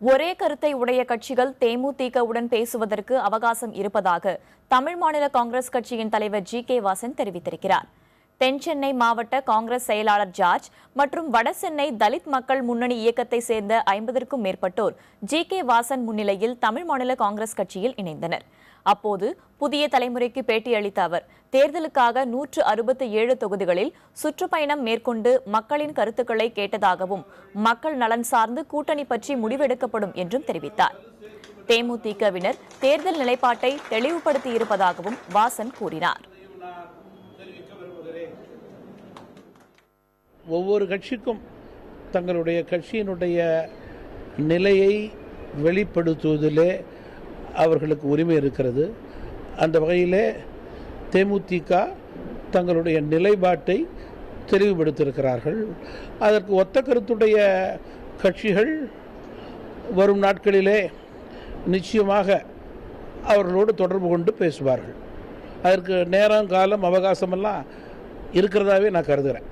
ஒரே கருத்தை உடைய கட்சிகள் தேமுதிகவுடன் பேசுவதற்கு அவகாசம் இருப்பதாக தமிழ் மாநில காங்கிரஸ் கட்சியின் தலைவர் ஜி.கே. வாசன் தெரிவித்திருக்கிறார். தென்சென்னை மாவட்ட காங்கிரஸ் செயலாளர் ஜார்ஜ் மற்றும் வடசென்னை தலித் மக்கள் முன்னணி இயக்கத்தை சேர்ந்த 50க்கும் மேற்பட்டோர் ஜி.கே. வாசன் முன்னிலையில் தமிழ் மாநில காங்கிரஸ் கட்சியில் இணைந்தனர். அப்போது புதிய தலைமுறைக்கு பேட்டியளித்த அவர், தேர்தலுக்காக 167 தொகுதிகளில் சுற்றுப்பயணம் மேற்கொண்டு மக்களின் கருத்துக்களை கேட்டதாகவும் மக்கள் நலன் சார்ந்து கூட்டணி பற்றி முடிவெடுக்கப்படும் என்றும் தெரிவித்தார். தேமுதிகவினர் தேர்தல் நிலைப்பாட்டை தெளிவுபடுத்தியிருப்பதாகவும் வாசன் கூறினார். ஒவ்வொரு கட்சிக்கும் தங்களுடைய கட்சியினுடைய நிலையை வெளிப்படுத்துவதிலே அவர்களுக்கு உரிமை இருக்கிறது. அந்த வகையிலே தேமுதிக தங்களுடைய நிலைப்பாட்டை தெளிவுபடுத்தியிருக்கிறார்கள். அதற்கு ஒத்த கருத்துடைய கட்சிகள் வரும் நாட்களிலே நிச்சயமாக அவர்களோடு தொடர்பு கொண்டு பேசுவார்கள். அதற்கு நேரம் காலம் அவகாசமெல்லாம் இருக்கிறதாவே நான் கருதுகிறேன்.